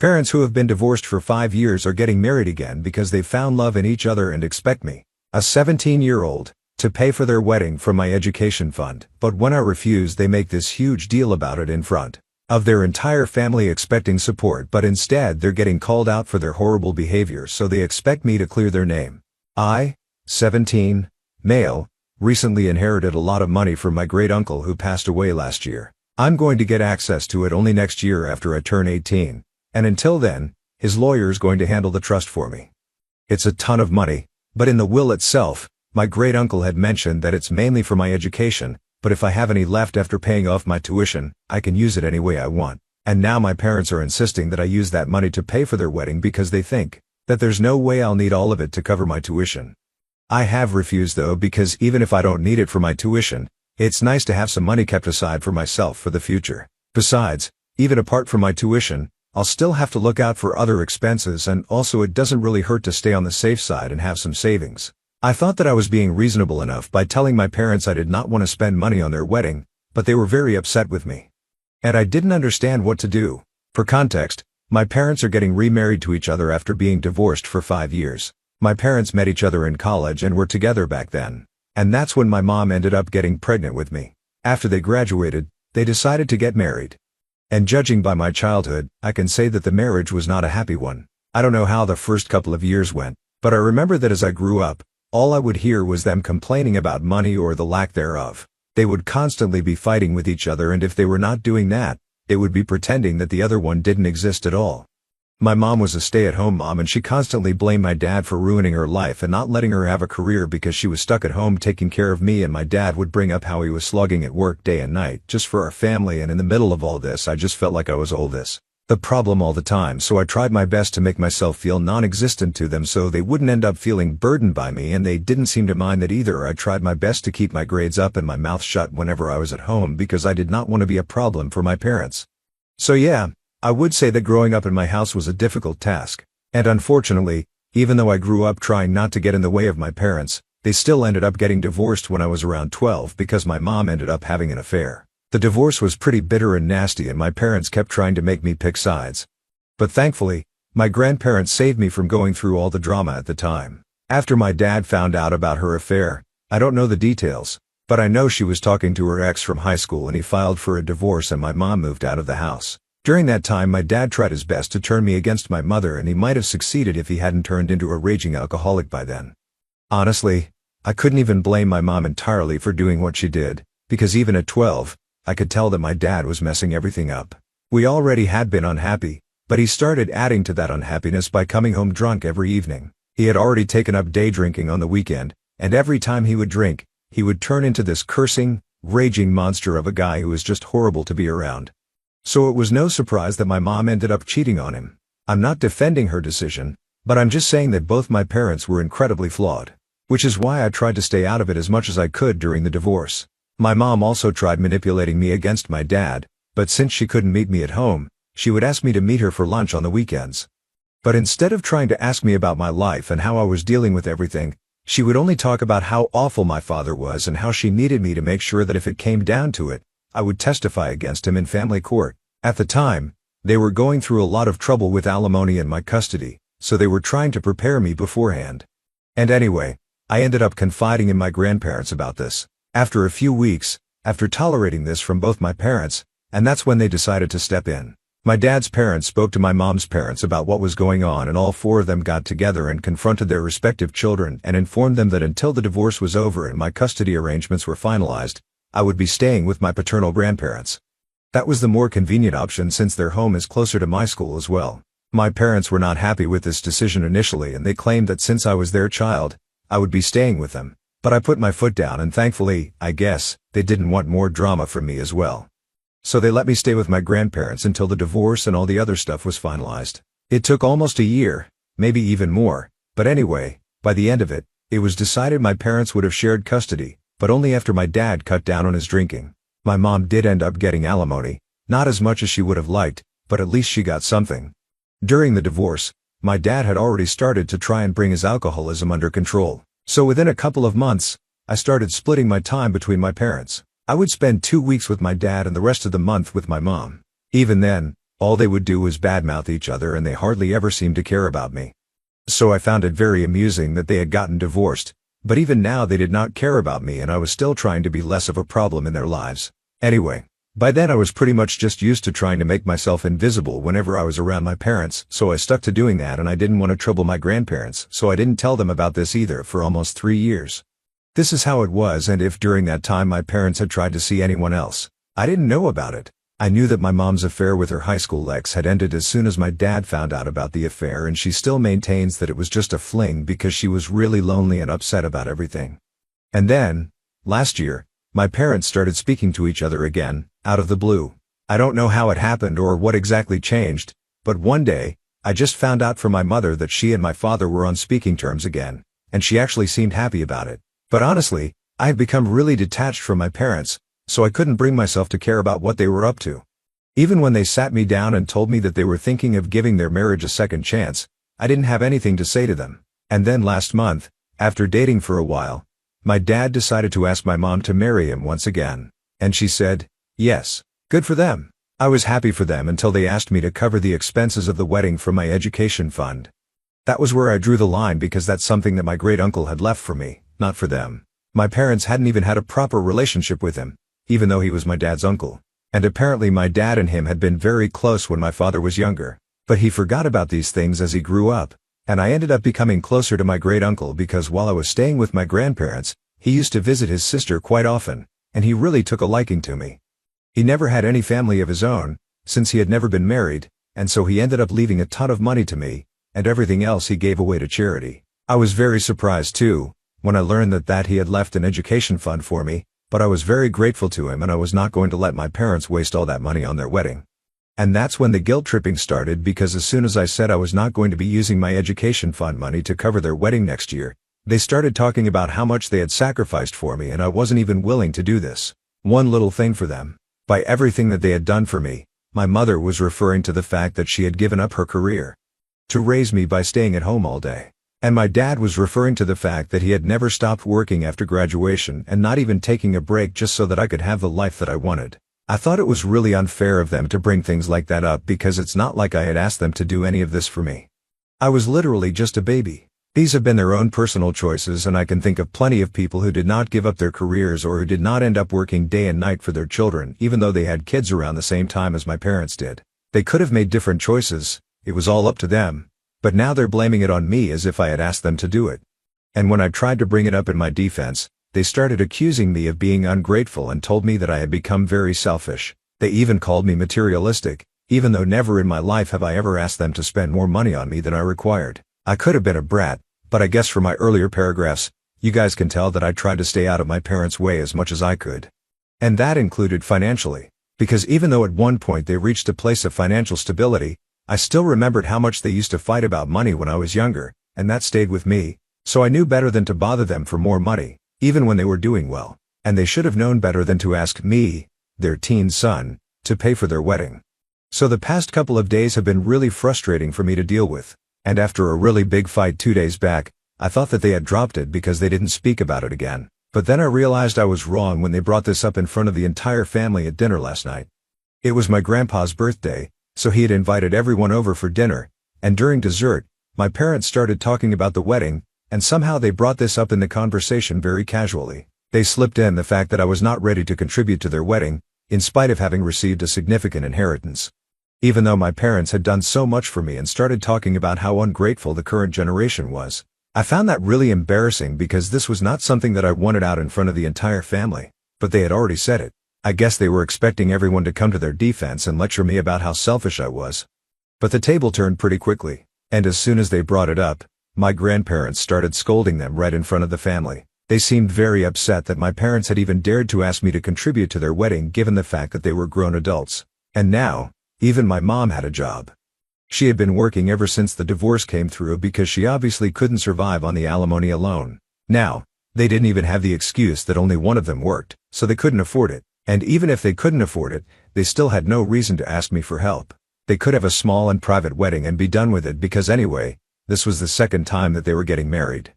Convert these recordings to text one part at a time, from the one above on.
Parents who have been divorced for 5 years are getting married again because they've found love in each other and expect me, a 17-year-old, to pay for their wedding from my education fund. But when I refuse, they make this huge deal about it in front of their entire family, expecting support, but instead they're getting called out for their horrible behavior, so they expect me to clear their name. I, 17, male, recently inherited a lot of money from my great uncle who passed away last year. I'm going to get access to it only next year after I turn 18. And until then, his lawyer's going to handle the trust for me. It's a ton of money, but in the will itself, my great uncle had mentioned that it's mainly for my education, but if I have any left after paying off my tuition, I can use it any way I want. And now my parents are insisting that I use that money to pay for their wedding because they think that there's no way I'll need all of it to cover my tuition. I have refused though, because even if I don't need it for my tuition, it's nice to have some money kept aside for myself for the future. Besides, even apart from my tuition, I'll still have to look out for other expenses, and also it doesn't really hurt to stay on the safe side and have some savings. I thought that I was being reasonable enough by telling my parents I did not want to spend money on their wedding, but they were very upset with me. And I didn't understand what to do. For context, my parents are getting remarried to each other after being divorced for 5 years. My parents met each other in college and were together back then. And that's when my mom ended up getting pregnant with me. After they graduated, they decided to get married. And judging by my childhood, I can say that the marriage was not a happy one. I don't know how the first couple of years went, but I remember that as I grew up, all I would hear was them complaining about money or the lack thereof. They would constantly be fighting with each other, and if they were not doing that, they would be pretending that the other one didn't exist at all. My mom was a stay-at-home mom, and she constantly blamed my dad for ruining her life and not letting her have a career because she was stuck at home taking care of me, and my dad would bring up how he was slogging at work day and night just for our family, and in the middle of all this I just felt like I was all the problem all the time, so I tried my best to make myself feel non-existent to them so they wouldn't end up feeling burdened by me, and they didn't seem to mind that either. I tried my best to keep my grades up and my mouth shut whenever I was at home because I did not want to be a problem for my parents. So yeah, I would say that growing up in my house was a difficult task, and unfortunately, even though I grew up trying not to get in the way of my parents, they still ended up getting divorced when I was around 12 because my mom ended up having an affair. The divorce was pretty bitter and nasty, and my parents kept trying to make me pick sides. But thankfully, my grandparents saved me from going through all the drama at the time. After my dad found out about her affair, I don't know the details, but I know she was talking to her ex from high school and he filed for a divorce and my mom moved out of the house. During that time my dad tried his best to turn me against my mother, and he might have succeeded if he hadn't turned into a raging alcoholic by then. Honestly, I couldn't even blame my mom entirely for doing what she did, because even at 12, I could tell that my dad was messing everything up. We already had been unhappy, but he started adding to that unhappiness by coming home drunk every evening. He had already taken up day drinking on the weekend, and every time he would drink, he would turn into this cursing, raging monster of a guy who was just horrible to be around. So it was no surprise that my mom ended up cheating on him. I'm not defending her decision, but I'm just saying that both my parents were incredibly flawed. Which is why I tried to stay out of it as much as I could during the divorce. My mom also tried manipulating me against my dad, but since she couldn't meet me at home, she would ask me to meet her for lunch on the weekends. But instead of trying to ask me about my life and how I was dealing with everything, she would only talk about how awful my father was and how she needed me to make sure that if it came down to it, I would testify against him in family court. At the time, they were going through a lot of trouble with alimony and my custody, so they were trying to prepare me beforehand. And anyway, I ended up confiding in my grandparents about this. After a few weeks, after tolerating this from both my parents, and that's when they decided to step in. My dad's parents spoke to my mom's parents about what was going on, and all four of them got together and confronted their respective children and informed them that until the divorce was over and my custody arrangements were finalized, I would be staying with my paternal grandparents. That was the more convenient option since their home is closer to my school as well. My parents were not happy with this decision initially, and they claimed that since I was their child, I would be staying with them. But I put my foot down, and thankfully, I guess, they didn't want more drama from me as well. So they let me stay with my grandparents until the divorce and all the other stuff was finalized. It took almost a year, maybe even more, but anyway, by the end of it, it was decided my parents would have shared custody, but only after my dad cut down on his drinking. My mom did end up getting alimony, not as much as she would have liked, but at least she got something. During the divorce, my dad had already started to try and bring his alcoholism under control. So within a couple of months, I started splitting my time between my parents. I would spend 2 weeks with my dad and the rest of the month with my mom. Even then, All they would do was badmouth each other and they hardly ever seemed to care about me. So I found it very amusing that they had gotten divorced, but even now they did not care about me and I was still trying to be less of a problem in their lives. Anyway, by then I was pretty much just used to trying to make myself invisible whenever I was around my parents, so I stuck to doing that and I didn't want to trouble my grandparents, so I didn't tell them about this either for almost 3 years. This is how it was, and if during that time my parents had tried to see anyone else, I didn't know about it. I knew that my mom's affair with her high school ex had ended as soon as my dad found out about the affair, and she still maintains that it was just a fling because she was really lonely and upset about everything. And then, last year, my parents started speaking to each other again, out of the blue. I don't know how it happened or what exactly changed, but one day, I just found out from my mother that she and my father were on speaking terms again, and she actually seemed happy about it. But honestly, I have become really detached from my parents, so I couldn't bring myself to care about what they were up to. Even when they sat me down and told me that they were thinking of giving their marriage a second chance, I didn't have anything to say to them. And then last month, after dating for a while, my dad decided to ask my mom to marry him once again. And she said, yes. Good for them. I was happy for them until they asked me to cover the expenses of the wedding from my education fund. That was where I drew the line because that's something that my great uncle had left for me, not for them. My parents hadn't even had a proper relationship with him, even though he was my dad's uncle. And apparently my dad and him had been very close when my father was younger. But he forgot about these things as he grew up, and I ended up becoming closer to my great uncle because while I was staying with my grandparents, he used to visit his sister quite often, and he really took a liking to me. He never had any family of his own, since he had never been married, and so he ended up leaving a ton of money to me, and everything else he gave away to charity. I was very surprised too, when I learned that he had left an education fund for me, but I was very grateful to him and I was not going to let my parents waste all that money on their wedding. And that's when the guilt tripping started because as soon as I said I was not going to be using my education fund money to cover their wedding next year, they started talking about how much they had sacrificed for me and I wasn't even willing to do this one little thing for them. By everything that they had done for me, my mother was referring to the fact that she had given up her career to raise me by staying at home all day. And my dad was referring to the fact that he had never stopped working after graduation and not even taking a break just so that I could have the life that I wanted. I thought it was really unfair of them to bring things like that up because it's not like I had asked them to do any of this for me. I was literally just a baby. These have been their own personal choices and I can think of plenty of people who did not give up their careers or who did not end up working day and night for their children even though they had kids around the same time as my parents did. They could have made different choices, it was all up to them, but now they're blaming it on me as if I had asked them to do it. And when I tried to bring it up in my defense, they started accusing me of being ungrateful and told me that I had become very selfish. They even called me materialistic, even though never in my life have I ever asked them to spend more money on me than I required. I could have been a brat, but I guess from my earlier paragraphs, you guys can tell that I tried to stay out of my parents' way as much as I could. And that included financially, because even though at one point they reached a place of financial stability, I still remembered how much they used to fight about money when I was younger, and that stayed with me, so I knew better than to bother them for more money, even when they were doing well, and they should have known better than to ask me, their teen son, to pay for their wedding. So the past couple of days have been really frustrating for me to deal with. And after a really big fight 2 days back, I thought that they had dropped it because they didn't speak about it again. But then I realized I was wrong when they brought this up in front of the entire family at dinner last night. It was my grandpa's birthday, so he had invited everyone over for dinner, and during dessert, my parents started talking about the wedding, and somehow they brought this up in the conversation very casually. They slipped in the fact that I was not ready to contribute to their wedding, in spite of having received a significant inheritance. Even though my parents had done so much for me and started talking about how ungrateful the current generation was. I found that really embarrassing because this was not something that I wanted out in front of the entire family, but they had already said it. I guess they were expecting everyone to come to their defense and lecture me about how selfish I was. But the table turned pretty quickly, and as soon as they brought it up, my grandparents started scolding them right in front of the family. They seemed very upset that my parents had even dared to ask me to contribute to their wedding given the fact that they were grown adults. And now, even my mom had a job. She had been working ever since the divorce came through because she obviously couldn't survive on the alimony alone. Now, they didn't even have the excuse that only one of them worked, so they couldn't afford it. And even if they couldn't afford it, they still had no reason to ask me for help. They could have a small and private wedding and be done with it because anyway, this was the second time that they were getting married.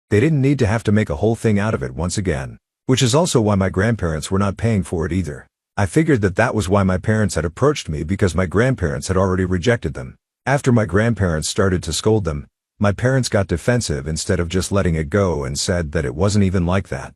They didn't need to have to make a whole thing out of it once again. Which is also why my grandparents were not paying for it either. I figured that that was why my parents had approached me, because my grandparents had already rejected them. After my grandparents started to scold them, my parents got defensive instead of just letting it go and said that it wasn't even like that.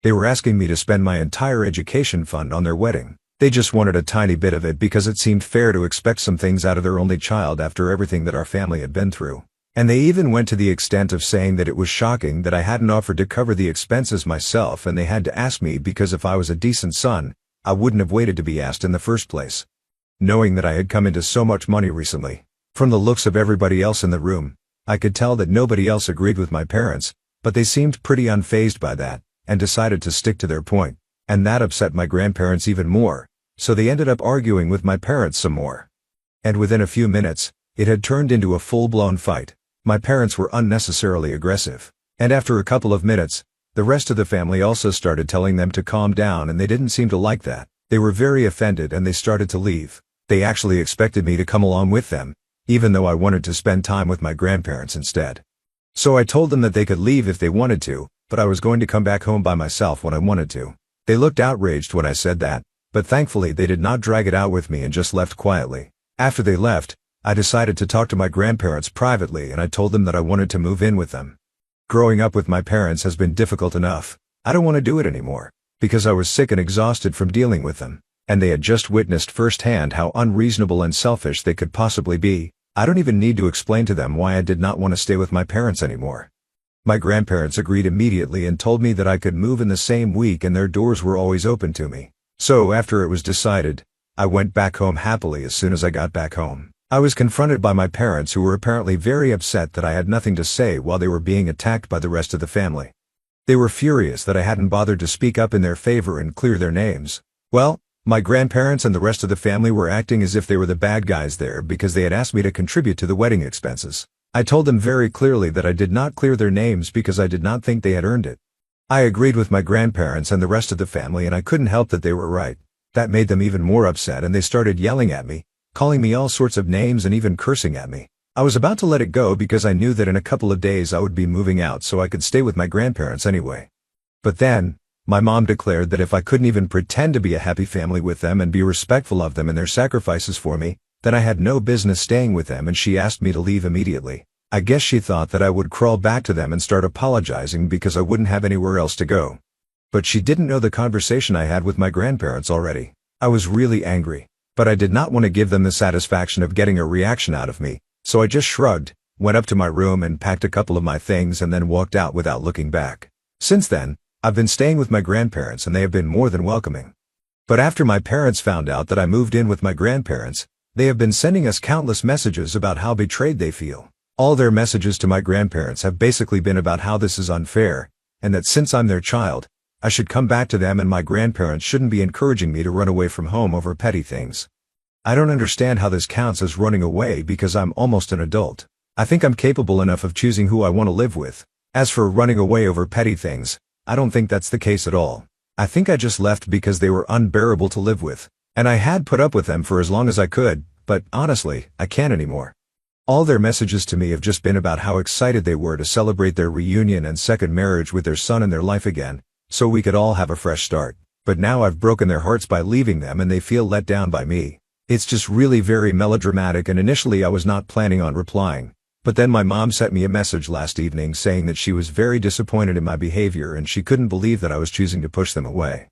They were asking me to spend my entire education fund on their wedding. They just wanted a tiny bit of it because it seemed fair to expect some things out of their only child after everything that our family had been through. And they even went to the extent of saying that it was shocking that I hadn't offered to cover the expenses myself, and they had to ask me because if I was a decent son, I wouldn't have waited to be asked in the first place. Knowing that I had come into so much money recently, from the looks of everybody else in the room, I could tell that nobody else agreed with my parents, but they seemed pretty unfazed by that, and decided to stick to their point, and that upset my grandparents even more, so they ended up arguing with my parents some more. And within a few minutes, it had turned into a full-blown fight. My parents were unnecessarily aggressive, and after a couple of minutes, the rest of the family also started telling them to calm down, and they didn't seem to like that. They were very offended and they started to leave. They actually expected me to come along with them, even though I wanted to spend time with my grandparents instead. So I told them that they could leave if they wanted to, but I was going to come back home by myself when I wanted to. They looked outraged when I said that, but thankfully they did not drag it out with me and just left quietly. After they left, I decided to talk to my grandparents privately, and I told them that I wanted to move in with them. Growing up with my parents has been difficult enough. I don't want to do it anymore, because I was sick and exhausted from dealing with them, and they had just witnessed firsthand how unreasonable and selfish they could possibly be. I don't even need to explain to them why I did not want to stay with my parents anymore. My grandparents agreed immediately and told me that I could move in the same week, and their doors were always open to me. So after it was decided, I went back home happily. As soon as I got back home, I was confronted by my parents, who were apparently very upset that I had nothing to say while they were being attacked by the rest of the family. They were furious that I hadn't bothered to speak up in their favor and clear their names. Well, my grandparents and the rest of the family were acting as if they were the bad guys there because they had asked me to contribute to the wedding expenses. I told them very clearly that I did not clear their names because I did not think they had earned it. I agreed with my grandparents and the rest of the family, and I couldn't help that they were right. That made them even more upset, and they started yelling at me, calling me all sorts of names and even cursing at me. I was about to let it go because I knew that in a couple of days I would be moving out, so I could stay with my grandparents anyway. But then, my mom declared that if I couldn't even pretend to be a happy family with them and be respectful of them and their sacrifices for me, then I had no business staying with them, and she asked me to leave immediately. I guess she thought that I would crawl back to them and start apologizing because I wouldn't have anywhere else to go. But she didn't know the conversation I had with my grandparents already. I was really angry, but I did not want to give them the satisfaction of getting a reaction out of me, so I just shrugged, went up to my room and packed a couple of my things and then walked out without looking back. Since then, I've been staying with my grandparents, and they have been more than welcoming. But after my parents found out that I moved in with my grandparents, they have been sending us countless messages about how betrayed they feel. All their messages to my grandparents have basically been about how this is unfair, and that since I'm their child, I should come back to them, and my grandparents shouldn't be encouraging me to run away from home over petty things. I don't understand how this counts as running away because I'm almost an adult. I think I'm capable enough of choosing who I want to live with. As for running away over petty things, I don't think that's the case at all. I think I just left because they were unbearable to live with, and I had put up with them for as long as I could, but honestly, I can't anymore. All their messages to me have just been about how excited they were to celebrate their reunion and second marriage with their son in their life again, so we could all have a fresh start. But now I've broken their hearts by leaving them, and they feel let down by me. It's just really very melodramatic, and initially I was not planning on replying. But then my mom sent me a message last evening saying that she was very disappointed in my behavior and she couldn't believe that I was choosing to push them away.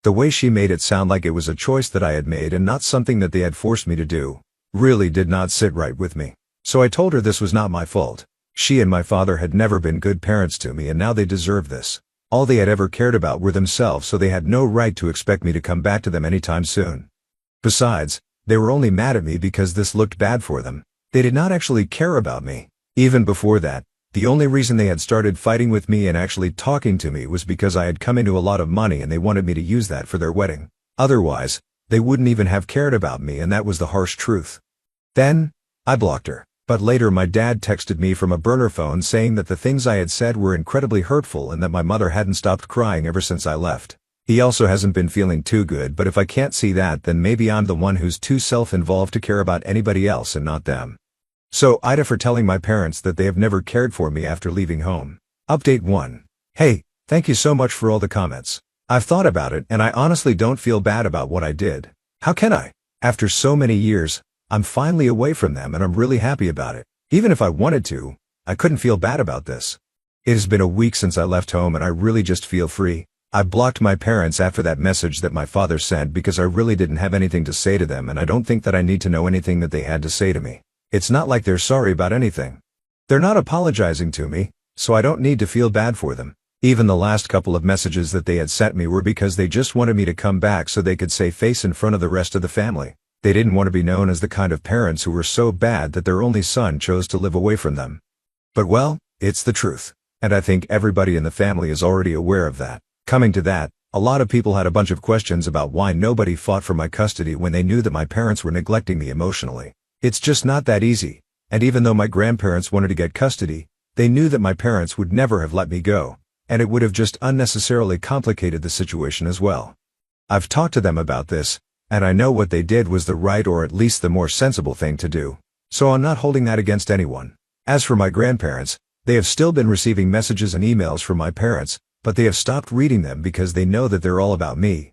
The way she made it sound like it was a choice that I had made and not something that they had forced me to do really did not sit right with me. So I told her this was not my fault. She and my father had never been good parents to me, and now they deserve this. All they had ever cared about were themselves, so they had no right to expect me to come back to them anytime soon. Besides, they were only mad at me because this looked bad for them. They did not actually care about me. Even before that, the only reason they had started fighting with me and actually talking to me was because I had come into a lot of money and they wanted me to use that for their wedding. Otherwise, they wouldn't even have cared about me, and that was the harsh truth. Then, I blocked her. But later my dad texted me from a burner phone saying that the things I had said were incredibly hurtful and that my mother hadn't stopped crying ever since I left. He also hasn't been feeling too good, but if I can't see that, then maybe I'm the one who's too self-involved to care about anybody else and not them. So Ida for telling my parents that they have never cared for me after leaving home. Update 1. Hey, thank you so much for all the comments. I've thought about it and I honestly don't feel bad about what I did. How can I? After so many years, I'm finally away from them and I'm really happy about it. Even if I wanted to, I couldn't feel bad about this. It has been a week since I left home and I really just feel free. I blocked my parents after that message that my father sent because I really didn't have anything to say to them and I don't think that I need to know anything that they had to say to me. It's not like they're sorry about anything. They're not apologizing to me, so I don't need to feel bad for them. Even the last couple of messages that they had sent me were because they just wanted me to come back so they could save face in front of the rest of the family. They didn't want to be known as the kind of parents who were so bad that their only son chose to live away from them. But well, it's the truth. And I think everybody in the family is already aware of that. Coming to that, a lot of people had a bunch of questions about why nobody fought for my custody when they knew that my parents were neglecting me emotionally. It's just not that easy. And even though my grandparents wanted to get custody, they knew that my parents would never have let me go. And it would have just unnecessarily complicated the situation as well. I've talked to them about this, and I know what they did was the right or at least the more sensible thing to do. So I'm not holding that against anyone. As for my grandparents, they have still been receiving messages and emails from my parents, but they have stopped reading them because they know that they're all about me.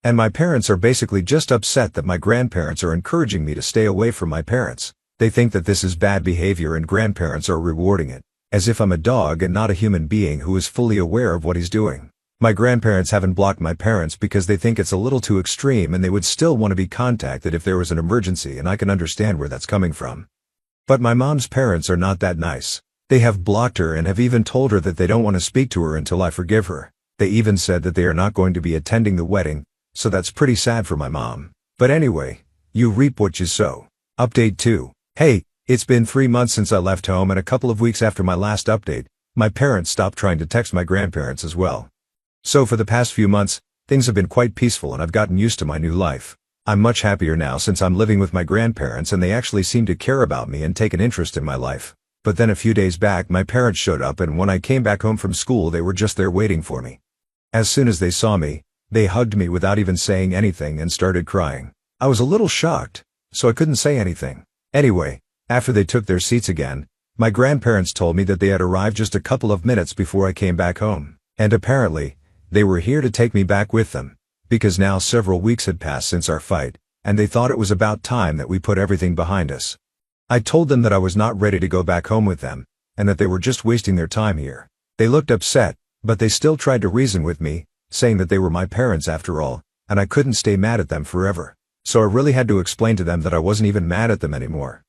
And my parents are basically just upset that my grandparents are encouraging me to stay away from my parents. They think that this is bad behavior and grandparents are rewarding it. As if I'm a dog and not a human being who is fully aware of what he's doing. My grandparents haven't blocked my parents because they think it's a little too extreme and they would still want to be contacted if there was an emergency, and I can understand where that's coming from. But my mom's parents are not that nice. They have blocked her and have even told her that they don't want to speak to her until I forgive her. They even said that they are not going to be attending the wedding, so that's pretty sad for my mom. But anyway, you reap what you sow. Update 2. Hey. It's been 3 months since I left home and a couple of weeks after my last update, my parents stopped trying to text my grandparents as well. So for the past few months, things have been quite peaceful and I've gotten used to my new life. I'm much happier now since I'm living with my grandparents and they actually seem to care about me and take an interest in my life. But then a few days back my parents showed up and when I came back home from school they were just there waiting for me. As soon as they saw me, they hugged me without even saying anything and started crying. I was a little shocked, so I couldn't say anything. Anyway, after they took their seats again, my grandparents told me that they had arrived just a couple of minutes before I came back home. And apparently, they were here to take me back with them, because now several weeks had passed since our fight, and they thought it was about time that we put everything behind us. I told them that I was not ready to go back home with them, and that they were just wasting their time here. They looked upset, but they still tried to reason with me, saying that they were my parents after all, and I couldn't stay mad at them forever. So I really had to explain to them that I wasn't even mad at them anymore.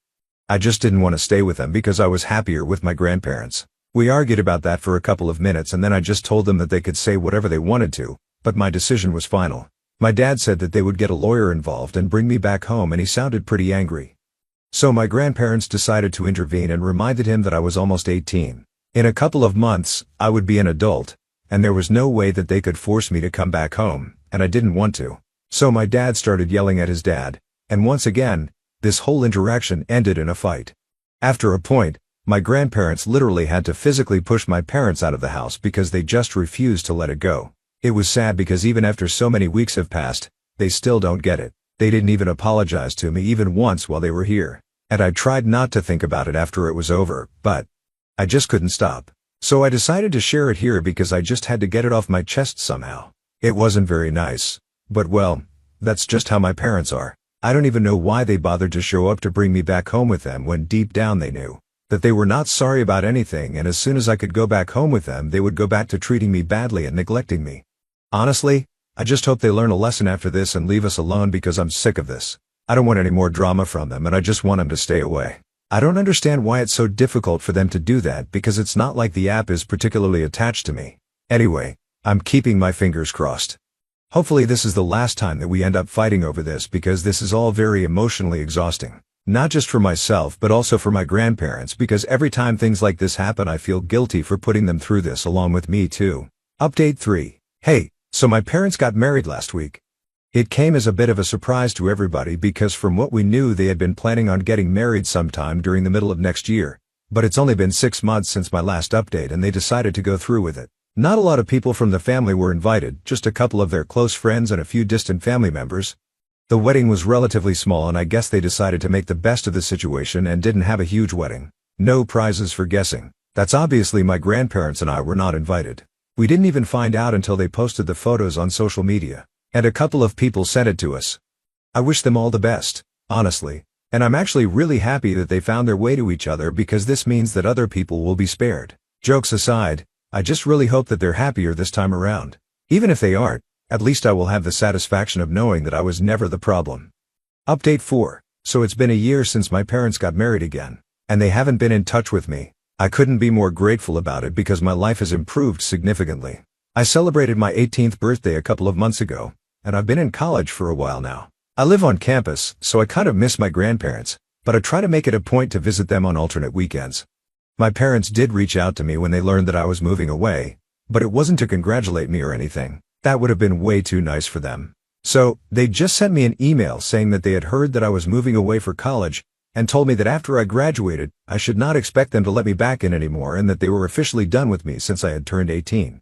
I just didn't want to stay with them because I was happier with my grandparents. We argued about that for a couple of minutes and then I just told them that they could say whatever they wanted to, but my decision was final. My dad said that they would get a lawyer involved and bring me back home and he sounded pretty angry. So my grandparents decided to intervene and reminded him that I was almost 18. In a couple of months, I would be an adult, and there was no way that they could force me to come back home, and I didn't want to. So my dad started yelling at his dad, and once again, this whole interaction ended in a fight. After a point, my grandparents literally had to physically push my parents out of the house because they just refused to let it go. It was sad because even after so many weeks have passed, they still don't get it. They didn't even apologize to me even once while they were here. And I tried not to think about it after it was over, but I just couldn't stop. So I decided to share it here because I just had to get it off my chest somehow. It wasn't very nice, but well, that's just how my parents are. I don't even know why they bothered to show up to bring me back home with them when deep down they knew that they were not sorry about anything, and as soon as I could go back home with them they would go back to treating me badly and neglecting me. Honestly, I just hope they learn a lesson after this and leave us alone because I'm sick of this. I don't want any more drama from them and I just want them to stay away. I don't understand why it's so difficult for them to do that because it's not like the app is particularly attached to me. Anyway, I'm keeping my fingers crossed. Hopefully this is the last time that we end up fighting over this because this is all very emotionally exhausting. Not just for myself but also for my grandparents because every time things like this happen I feel guilty for putting them through this along with me too. Update 3. Hey, so my parents got married last week. It came as a bit of a surprise to everybody because from what we knew they had been planning on getting married sometime during the middle of next year. But it's only been 6 months since my last update and they decided to go through with it. Not a lot of people from the family were invited, just a couple of their close friends and a few distant family members. The wedding was relatively small and I guess they decided to make the best of the situation and didn't have a huge wedding. No prizes for guessing. That's obviously my grandparents and I were not invited. We didn't even find out until they posted the photos on social media, and a couple of people sent it to us. I wish them all the best, honestly, and I'm actually really happy that they found their way to each other because this means that other people will be spared. Jokes aside, I just really hope that they're happier this time around. Even if they aren't, at least I will have the satisfaction of knowing that I was never the problem. Update 4. So it's been a year since my parents got married again, and they haven't been in touch with me. I couldn't be more grateful about it because my life has improved significantly. I celebrated my 18th birthday a couple of months ago, and I've been in college for a while now. I live on campus, so I kind of miss my grandparents, but I try to make it a point to visit them on alternate weekends. My parents did reach out to me when they learned that I was moving away, but it wasn't to congratulate me or anything. That would have been way too nice for them. So, they just sent me an email saying that they had heard that I was moving away for college, and told me that after I graduated, I should not expect them to let me back in anymore and that they were officially done with me since I had turned 18.